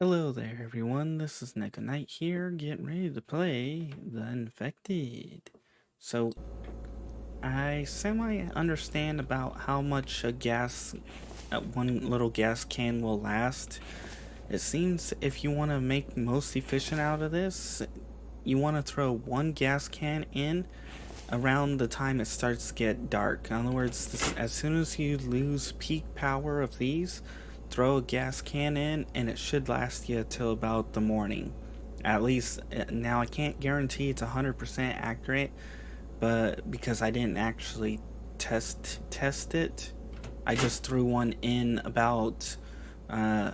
Hello there, everyone. This is Neko Knight here, getting ready to play The Infected. So, I semi understand about how much one little gas can will last. It seems if you want to make most efficient out of this, you want to throw one gas can in around the time it starts to get dark. In other words, as soon as you lose peak power of these, throw a gas can in and it should last you till about the morning. At least now I can't guarantee it's 100% accurate, but because I didn't actually test it, I just threw one in about uh,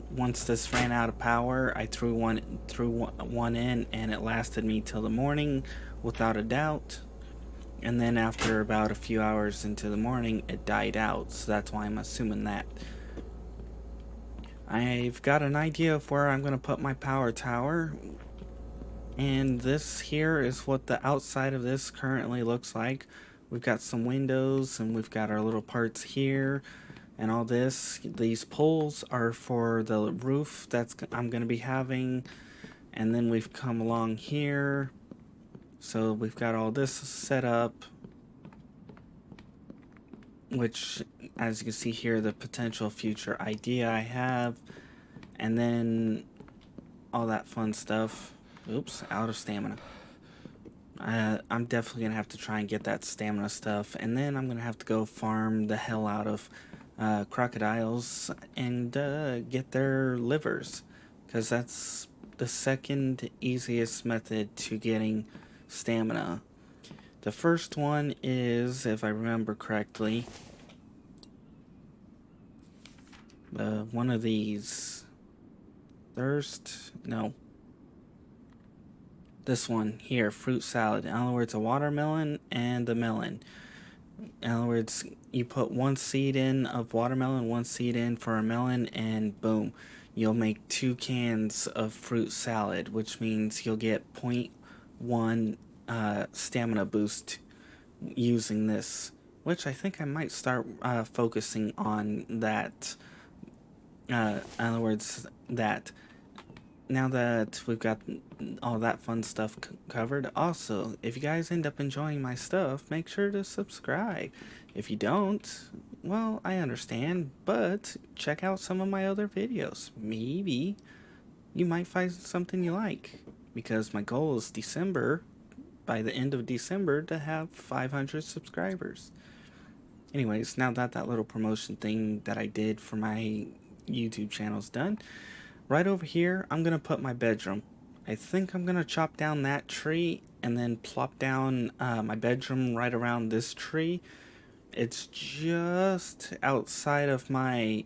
once this ran out of power. I threw one in and it lasted me till the morning without a doubt. And then after about a few hours into the morning, it died out. So that's why I'm assuming that. I've got an idea of where I'm going to put my power tower. And this here is what the outside of this currently looks like. We've got some windows and we've got our little parts here and all this. These poles are for the roof I'm going to be having. And then we've come along here. So we've got all this set up, which, as you can see here, the potential future idea I have, and then all that fun stuff. Oops, out of stamina. I'm definitely gonna have to try and get that stamina stuff, and then I'm gonna have to go farm the hell out of crocodiles and get their livers, because that's the second easiest method to getting stamina. The first one is, if I remember correctly, one of these. No. This one here, fruit salad. In other words, a watermelon and a melon. In other words, you put one seed in of watermelon, one seed in for a melon, and boom, you'll make 2 cans of fruit salad, which means you'll get 0.1 stamina boost using this, which I think I might start focusing on that. In other words, that now that we've got all that fun stuff covered, also, if you guys end up enjoying my stuff, make sure to subscribe. If you don't, well, I understand, but check out some of my other videos. Maybe you might find something you like, because my goal is by the end of December, to have 500 subscribers. Anyways, now that little promotion thing that I did for my YouTube channel is done, right over here, I'm going to put my bedroom. I think I'm going to chop down that tree and then plop down my bedroom right around this tree. It's just outside of my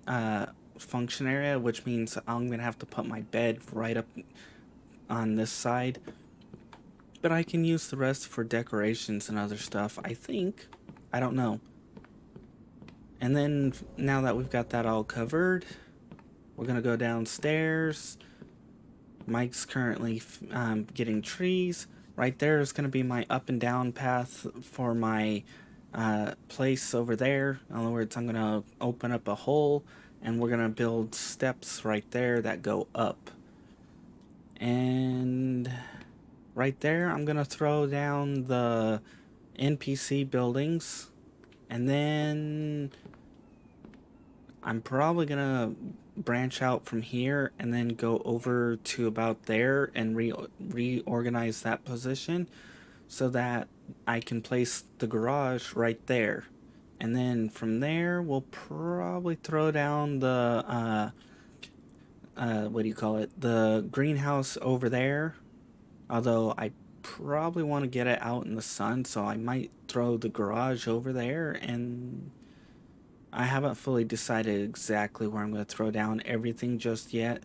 function area, which means I'm going to have to put my bed right up on this side. But I can use the rest for decorations and other stuff, I think. I don't know. And then, now that we've got that all covered, we're going to go downstairs. Mike's currently getting trees. Right there is going to be my up and down path for my place over there. In other words, I'm going to open up a hole and we're going to build steps right there that go up. And right there, I'm going to throw down the NPC buildings. And then I'm probably going to branch out from here and then go over to about there and reorganize that position so that I can place the garage right there. And then from there, we'll probably throw down the, the greenhouse over there. Although I probably want to get it out in the sun, so I might throw the garage over there, and I haven't fully decided exactly where I'm going to throw down everything just yet.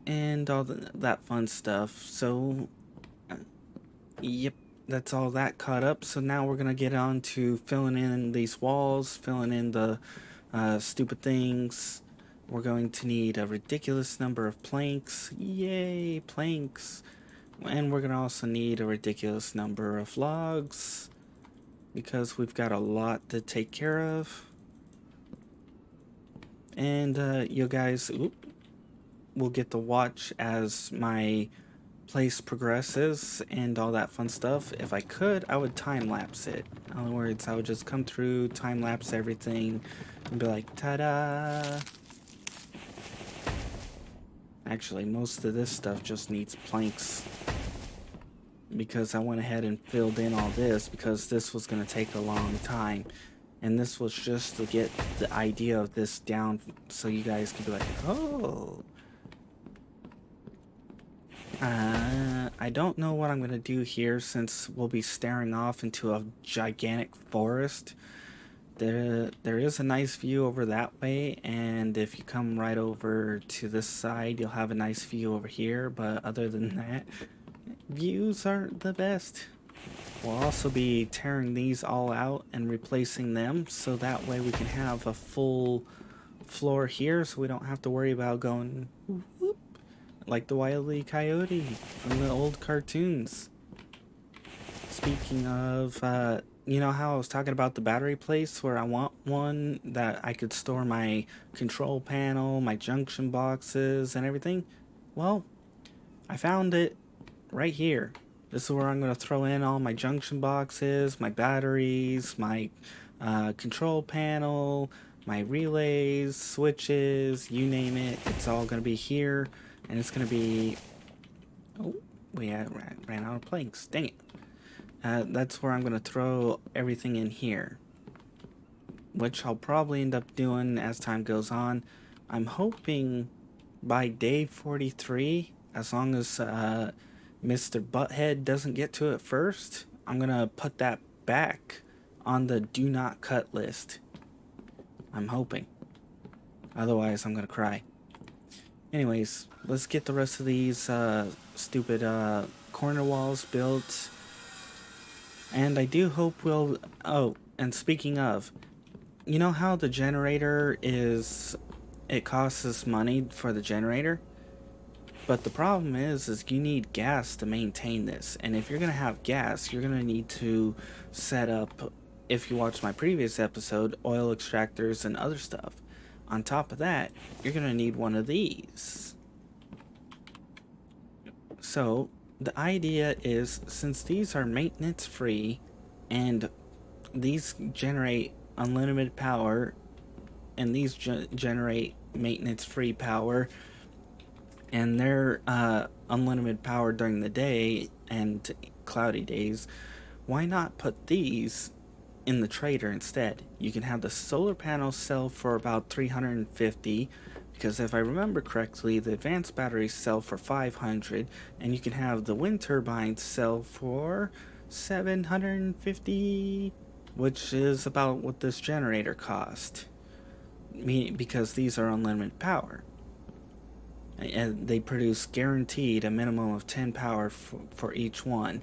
And all that fun stuff. So, yep, that's all that caught up. So now we're going to get on to filling in these walls, filling in the stupid things. We're going to need a ridiculous number of planks. Yay, planks. And we're going to also need a ridiculous number of logs, because we've got a lot to take care of. And you guys will get to watch as my place progresses and all that fun stuff. If I could, I would time lapse it. In other words, I would just come through, time lapse everything, and be like, ta-da! Actually, most of this stuff just needs planks, because I went ahead and filled in all this because this was going to take a long time. And this was just to get the idea of this down so you guys could be like, oh. I don't know what I'm going to do here since we'll be staring off into a gigantic forest. There is a nice view over that way, and if you come right over to this side, you'll have a nice view over here, but other than that, views aren't the best. We'll also be tearing these all out and replacing them, so that way we can have a full floor here, so we don't have to worry about going whoop, whoop, like the Wile E. Coyote from the old cartoons. Speaking of, you know how I was talking about the battery place where I want one that I could store my control panel, my junction boxes, and everything? Well, I found it right here. This is where I'm going to throw in all my junction boxes, my batteries, my control panel, my relays, switches, you name it. It's all going to be here, and it's going to be... Oh, we ran out of planks. Dang it. That's where I'm going to throw everything in here, which I'll probably end up doing as time goes on. I'm hoping by day 43, as long as Mr. Butthead doesn't get to it first, I'm going to put that back on the do not cut list. I'm hoping. Otherwise, I'm going to cry. Anyways, let's get the rest of these stupid corner walls built. And I do hope we'll... Oh, and speaking of, you know how the generator is... It costs us money for the generator? But the problem is you need gas to maintain this. And if you're going to have gas, you're going to need to set up, if you watch my previous episode, oil extractors and other stuff. On top of that, you're going to need one of these. So... the idea is, since these are maintenance free and these generate unlimited power and these generate maintenance free power, and they're unlimited power during the day and cloudy days, why not put these in the trader instead? You can have the solar panels sell for about $350, because if I remember correctly, the advanced batteries sell for $500, and you can have the wind turbines sell for $750, which is about what this generator cost. Because these are unlimited power. And they produce guaranteed a minimum of 10 power for each one.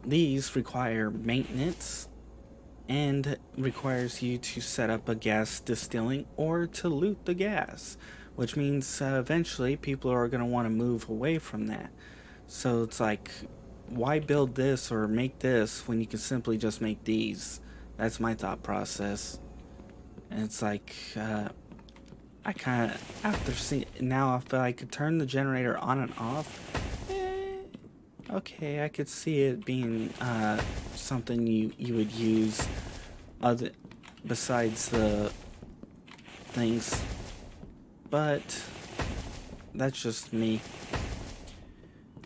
These require maintenance and requires you to set up a gas distilling or to loot the gas, which means eventually people are going to want to move away from that. So it's like, why build this or make this when you can simply just make these? That's my thought process. And it's like, I kind of, after seeing now, if I could turn the generator on and off, okay, I could see it being something you would use other besides the things, but that's just me.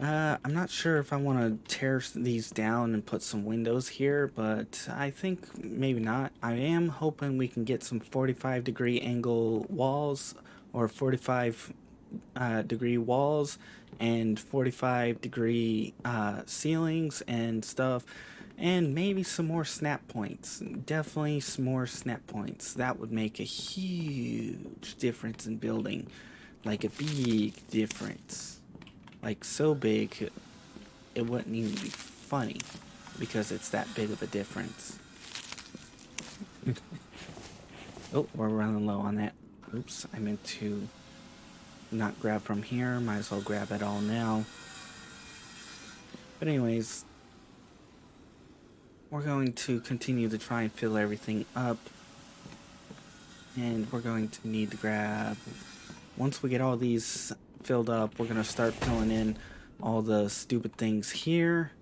I'm not sure if I want to tear these down and put some windows here, but I think maybe not. I am hoping we can get some 45-degree angle walls, or 45 degree walls and 45-degree ceilings and stuff, and maybe some more snap points. Definitely some more snap points. That would make a huge difference in building, like a big difference. Like so big, it wouldn't even be funny, because it's that big of a difference. Oh, we're running low on that. Oops, I meant to not grab from here. Might as well grab it all now. But anyways, we're going to continue to try and fill everything up. And we're going to need to grab, once we get all these filled up, we're going to start filling in all the stupid things here.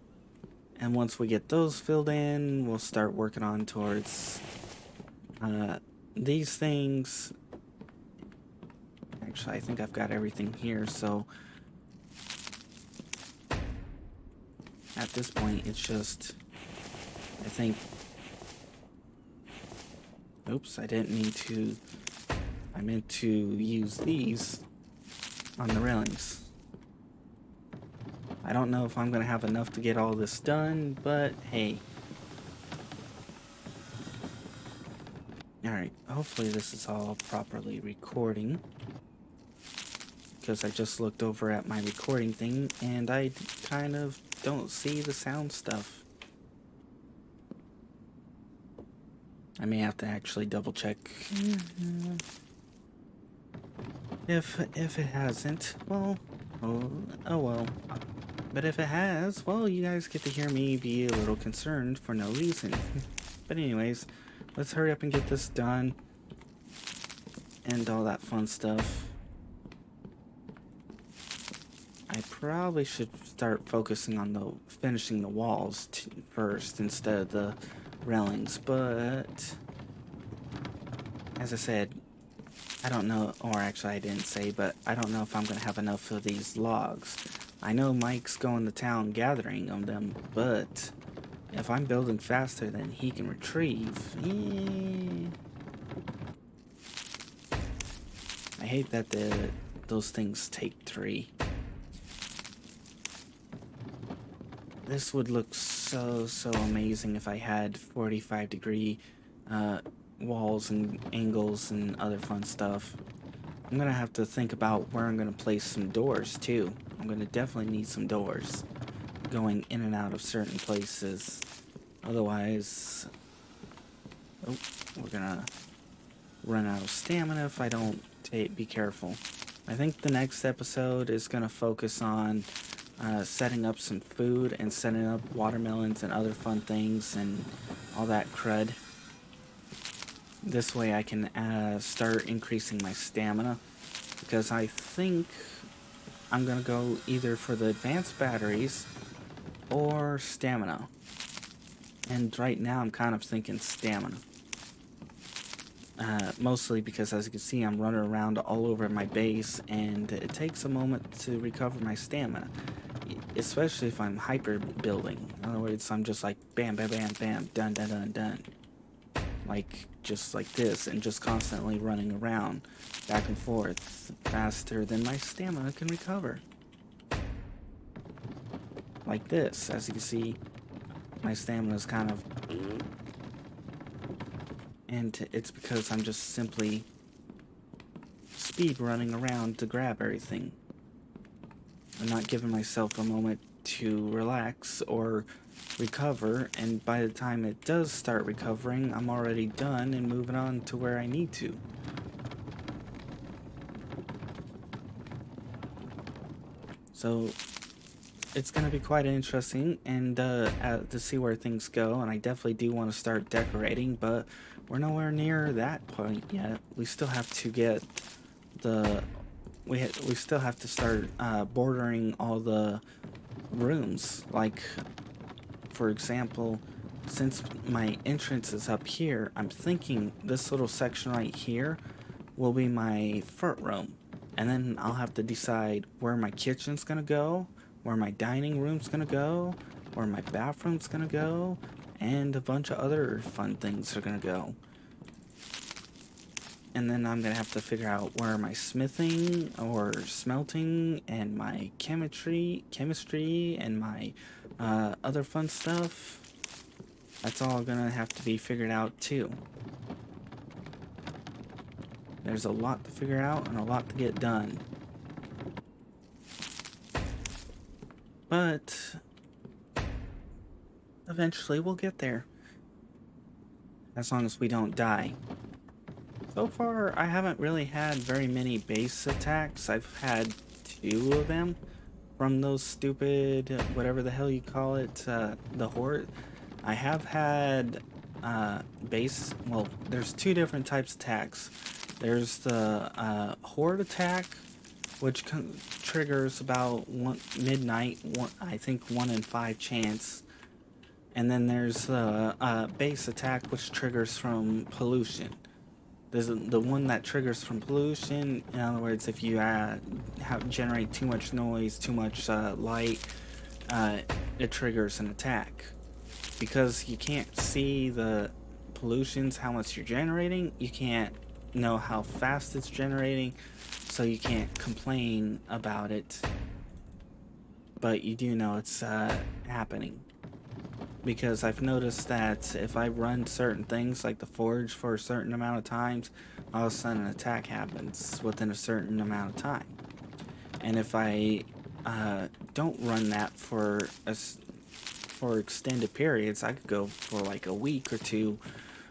And once we get those filled in, we'll start working on towards these things. Actually, I think I've got everything here, so at this point, it's just, I think, oops, I didn't mean to, I meant to use these on the railings. I don't know if I'm going to have enough to get all this done, but hey. Alright, hopefully this is all properly recording. Because I just looked over at my recording thing and I kind of don't see the sound stuff. I may have to actually double check. If it hasn't, well, oh well. But if it has, well, you guys get to hear me be a little concerned for no reason. But anyways, let's hurry up and get this done. And all that fun stuff. I probably should start focusing on finishing the walls first instead of the railings, but as I said, I don't know, or actually I didn't say, but I don't know if I'm going to have enough of these logs. I know Mike's going to town gathering them, but if I'm building faster than he can retrieve, I hate that those things take 3. This would look so amazing if I had 45-degree walls and angles and other fun stuff. I'm gonna have to think about where I'm gonna place some doors too. I'm gonna definitely need some doors going in and out of certain places. Otherwise, we're gonna run out of stamina if I don't be careful. I think the next episode is gonna focus on setting up some food and setting up watermelons and other fun things and all that crud. This way I can start increasing my stamina, because I think I'm gonna go either for the advanced batteries or stamina. And right now I'm kind of thinking stamina. Mostly because, as you can see, I'm running around all over my base and it takes a moment to recover my stamina. Especially if I'm hyper building. In other words, I'm just like bam, bam, bam, bam, done, done, done, done. Like, just like this, and just constantly running around, back and forth, faster than my stamina can recover. Like this, as you can see, my stamina is kind of... And it's because I'm just simply speed running around to grab everything. I'm not giving myself a moment to relax or recover, and by the time it does start recovering, I'm already done and moving on to where I need to. So it's going to be quite interesting and to see where things go, and I definitely do want to start decorating, but we're nowhere near that point yet. We still have to get the... We still have to start bordering all the rooms. Like, for example, since my entrance is up here, I'm thinking this little section right here will be my front room. And then I'll have to decide where my kitchen's gonna go, where my dining room's gonna go, where my bathroom's gonna go, and a bunch of other fun things are gonna go. And then I'm gonna have to figure out where my smithing or smelting and my chemistry and my other fun stuff. That's all gonna have to be figured out too. There's a lot to figure out and a lot to get done. But eventually we'll get there. As long as we don't die. So far, I haven't really had very many base attacks. I've had 2 of them from those stupid, whatever the hell you call it, the horde. I have had base. Well, there's two different types of attacks. There's the horde attack, which triggers about midnight. I think 1 in 5 chance. And then there's the base attack, which triggers from pollution. There's the one that triggers from pollution. In other words, if you generate too much noise, too much light, it triggers an attack. Because you can't see the pollutions, how much you're generating, you can't know how fast it's generating, so you can't complain about it. But you do know it's happening. Because I've noticed that if I run certain things like the forge for a certain amount of times, all of a sudden an attack happens within a certain amount of time. And if I don't run that for extended periods, I could go for like a week or two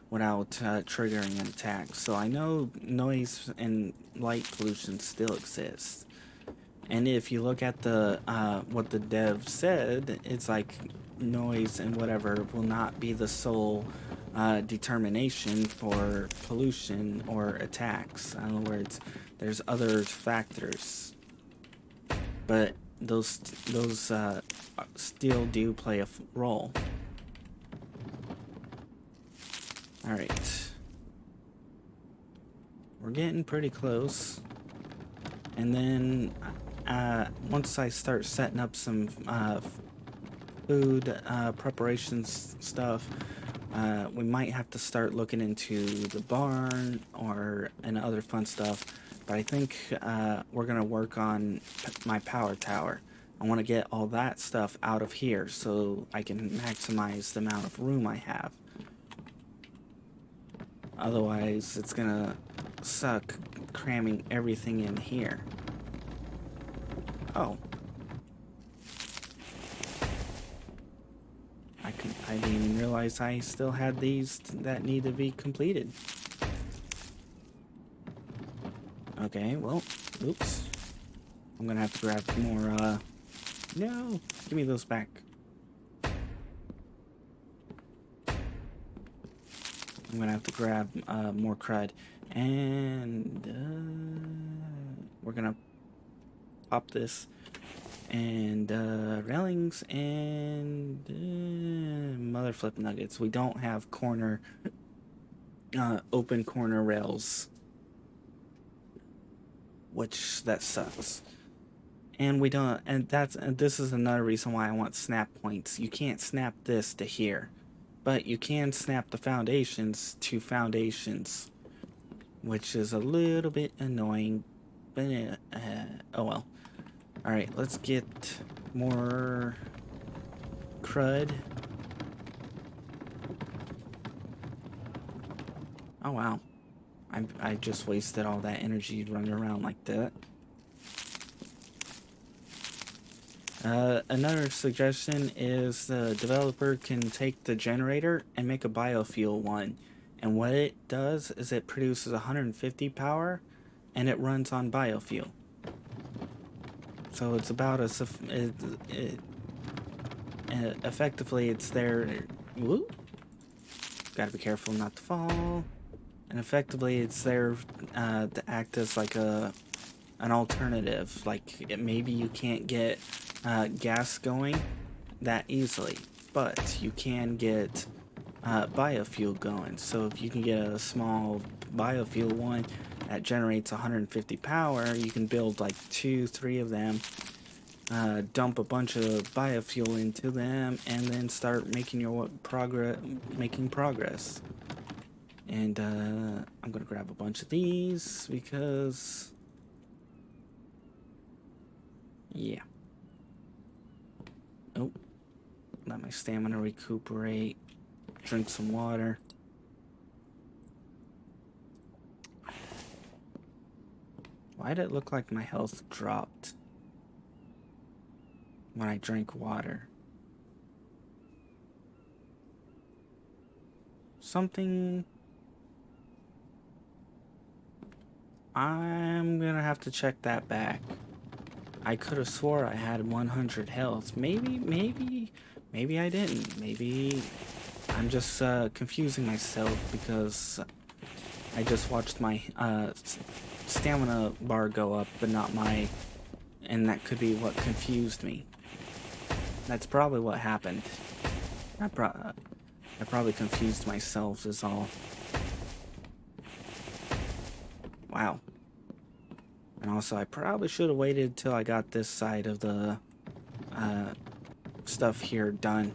without triggering an attack. So I know noise and light pollution still exists. And if you look at the what the dev said, it's like noise and whatever will not be the sole determination for pollution or attacks. In other words, there's other factors, but those still do play a role. All right, we're getting pretty close, and then once I start setting up some food preparations stuff, we might have to start looking into the barn and other fun stuff. But I think we're gonna work on my power tower. I want to get all that stuff out of here so I can maximize the amount of room I have. Otherwise, it's gonna suck cramming everything in here. Oh. I didn't even realize I still had these that need to be completed. Okay, well, oops. I'm gonna have to grab more, no, give me those back. I'm gonna have to grab, more crud. And, we're gonna pop this. And railings and mother flip nuggets. We don't have open corner rails, which that sucks. And we don't, and this is another reason why I want snap points. You can't snap this to here, but you can snap the foundations to foundations, which is a little bit annoying, but oh well. Alright, let's get more crud. Oh wow. I just wasted all that energy running around like that. Another suggestion is the developer can take the generator and make a biofuel one. And what it does is it produces 150 power and it runs on biofuel. So it's about effectively it's there. Whoop. Gotta be careful not to fall. And effectively it's there to act as like an alternative. Like maybe you can't get gas going that easily, but you can get biofuel going. So if you can get a small biofuel one that generates 150 power, you can build like 2-3 of them, dump a bunch of biofuel into them, and then start making your progress. And I'm gonna grab a bunch of these because yeah. Oh, let my stamina recuperate. Drink some water. Why did it look like my health dropped when I drank water? Something... I'm gonna have to check that back. I could have swore I had 100 health. Maybe I didn't. Maybe I'm just confusing myself because I just watched my stamina bar go up, but not my... And that could be what confused me. That's probably what happened. I probably confused myself is all. Wow. And also, I probably should have waited till I got this side of the stuff here done.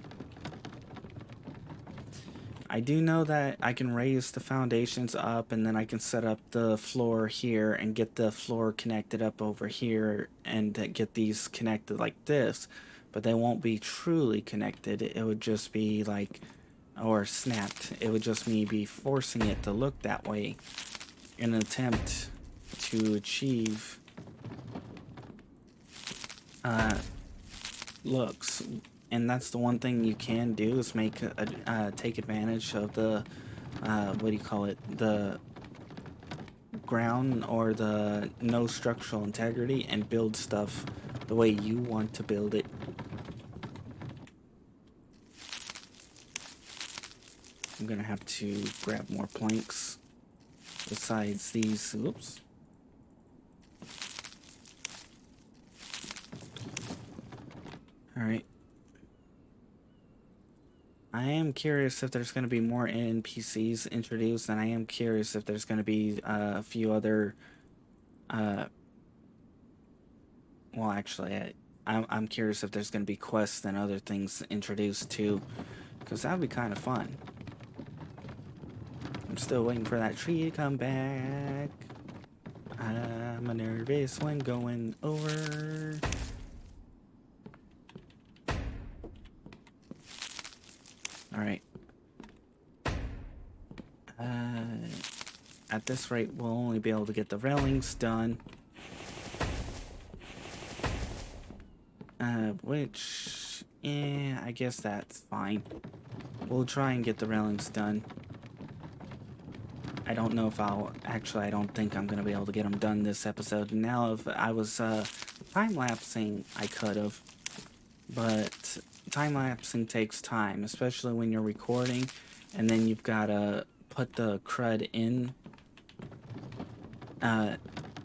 I do know that I can raise the foundations up, and then I can set up the floor here and get the floor connected up over here and get these connected like this. But they won't be truly connected. It would just be like, or snapped. It would just be forcing it to look that way in an attempt to achieve looks. And that's the one thing you can do is make take advantage of the what do you call it, the ground or the no structural integrity, and build stuff the way you want to build it. I'm gonna have to grab more planks besides these. Oops. All right. I am curious if there's going to be more NPCs introduced, and I am curious if there's going to be a few other, well, actually, I'm curious if there's going to be quests and other things introduced too, because that would be kind of fun. I'm still waiting for that tree to come back. I'm a nervous one going over. Alright. At this rate, we'll only be able to get the railings done. Which, I guess that's fine. We'll try and get the railings done. I don't know if I don't think I'm gonna be able to get them done this episode. Now, if I was, time-lapsing, I could've. But time-lapsing takes time, especially when you're recording, and then you've gotta put the crud in.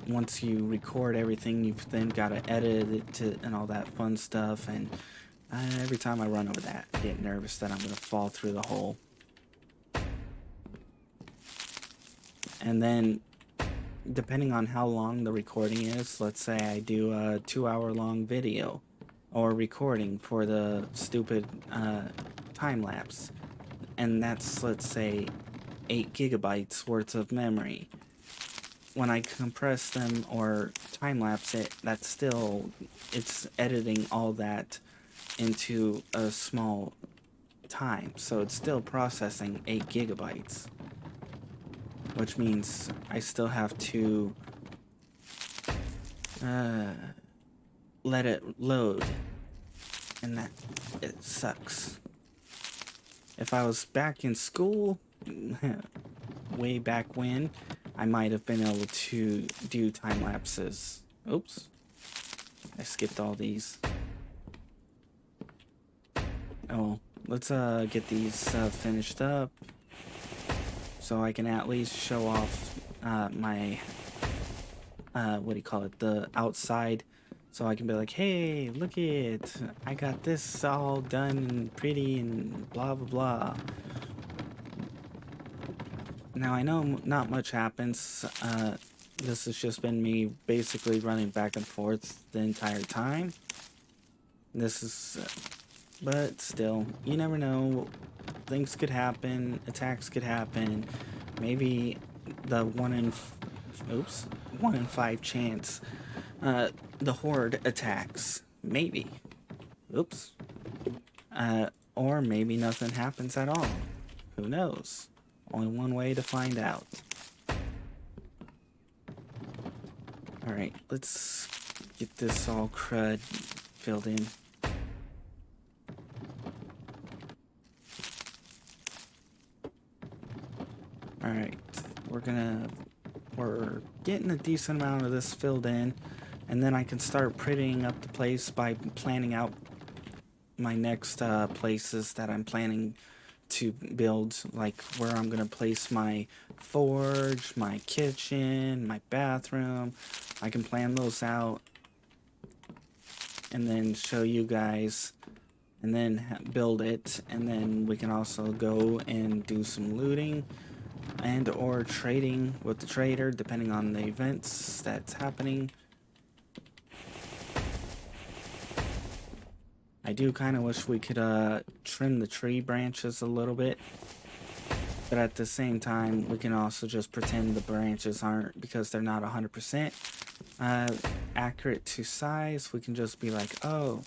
Once you record everything, you've then gotta edit it and all that fun stuff, and every time I run over that, I get nervous that I'm gonna fall through the hole. And then, depending on how long the recording is, let's say I do a 2-hour-long video or recording for the stupid time-lapse, and that's, let's say, 8 gigabytes worth of memory. When I compress them or time-lapse it, that's still, it's editing all that into a small time, so it's still processing 8 gigabytes. Which means I still have to let it load, and that, it sucks. If I was back in school, way back when, I might have been able to do time lapses. Oops, I skipped all these. Oh, let's get these finished up, so I can at least show off my what do you call it, the outside, so I can be like, hey, look it, I got this all done and pretty and blah blah blah. Now I know not much happens. This has just been me basically running back and forth the entire time. This is but still, you never know, things could happen, attacks could happen. Maybe the 1 in 5 chance the horde attacks, maybe. Oops. Or maybe nothing happens at all. Who knows? Only one way to find out. Alright, let's get this all crud filled in. Alright, we're getting a decent amount of this filled in, and then I can start prettying up the place by planning out my next places that I'm planning to build, like where I'm gonna place my forge, my kitchen, my bathroom. I can plan those out and then show you guys, and then build it, and then we can also go and do some looting and or trading with the trader depending on the events that's happening. I do kind of wish we could trim the tree branches a little bit, but at the same time we can also just pretend the branches aren't, because they're not 100% accurate to size. We can just be like, oh,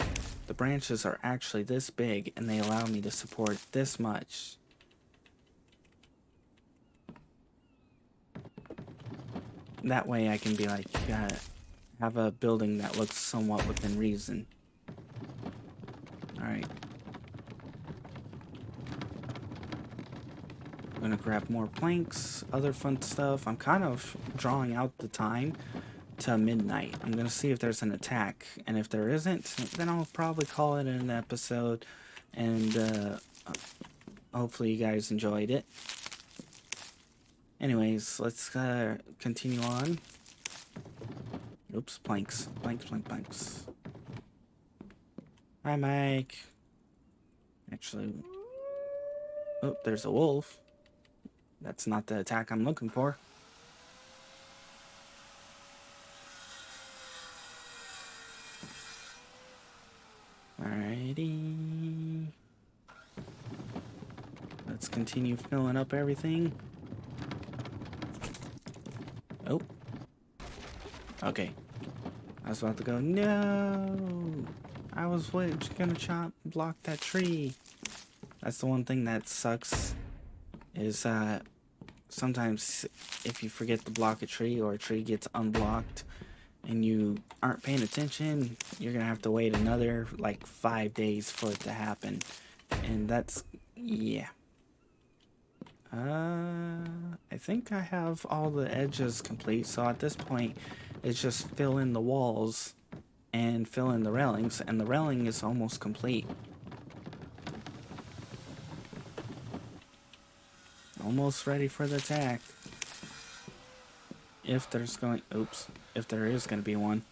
the branches are actually this big and they allow me to support this much. That way I can be like, have a building that looks somewhat within reason. Alright. I'm gonna grab more planks, other fun stuff. I'm kind of drawing out the time to midnight. I'm gonna see if there's an attack, and if there isn't, then I'll probably call it an episode, and hopefully you guys enjoyed it. Anyways, let's continue on. Oops, planks. Planks. Hi, Mike. Actually, oh, there's a wolf. That's not the attack I'm looking for. Alrighty. Let's continue filling up everything. Oh. Okay. I was about to go, no! I was gonna block that tree. That's the one thing that sucks, is sometimes if you forget to block a tree, or a tree gets unblocked and you aren't paying attention, you're gonna have to wait another like 5 days for it to happen. And that's, yeah. I think I have all the edges complete, so at this point it's just fill in the walls and fill in the railings, and the railing is almost complete. Almost ready for the attack. If there is going to be one.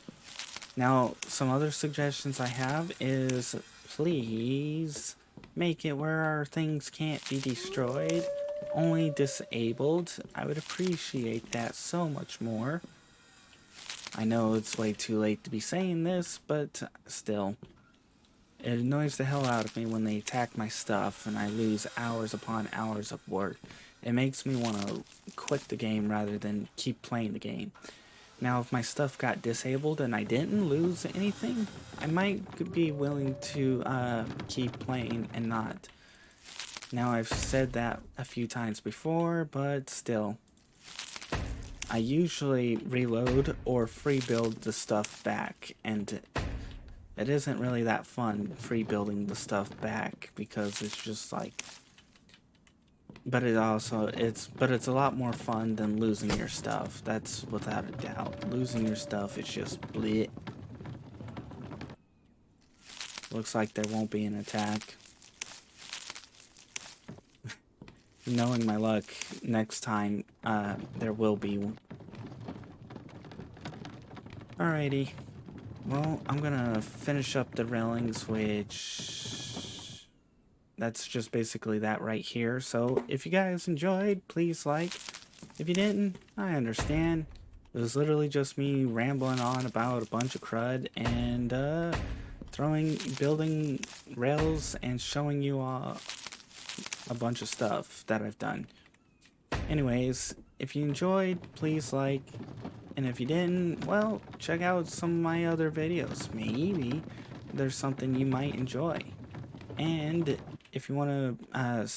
Now, some other suggestions I have is, please make it where our things can't be destroyed, only disabled. I would appreciate that so much more. I know it's way too late to be saying this, but still. It annoys the hell out of me when they attack my stuff and I lose hours upon hours of work. It makes me want to quit the game rather than keep playing the game. Now, if my stuff got disabled and I didn't lose anything, I might be willing to keep playing and not. Now, I've said that a few times before, but still. I usually reload or free build the stuff back, and it isn't really that fun free building the stuff back, because it's just like, but it's a lot more fun than losing your stuff. That's without a doubt. Losing your stuff is just bleh. Looks like there won't be an attack. Knowing my luck, next time there will be one. Alrighty. Well, I'm gonna finish up the railings, which that's just basically that right here. So if you guys enjoyed, please like. If you didn't, I understand. It was literally just me rambling on about a bunch of crud and building rails and showing you a bunch of stuff that I've done. Anyways, if you enjoyed, please like. And if you didn't, well, check out some of my other videos. Maybe there's something you might enjoy. And if you want to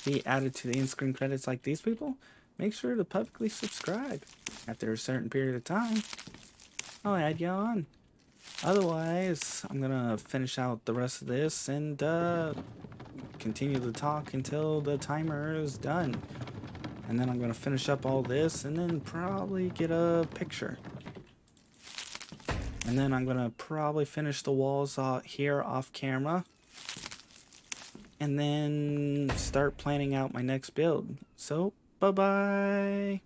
be added to the in-screen credits like these people, make sure to publicly subscribe. After a certain period of time, I'll add you on. Otherwise, I'm going to finish out the rest of this and continue to talk until the timer is done. And then I'm going to finish up all this and then probably get a picture. And then I'm going to probably finish the walls out here off camera. and then start planning out my next build. So, bye bye.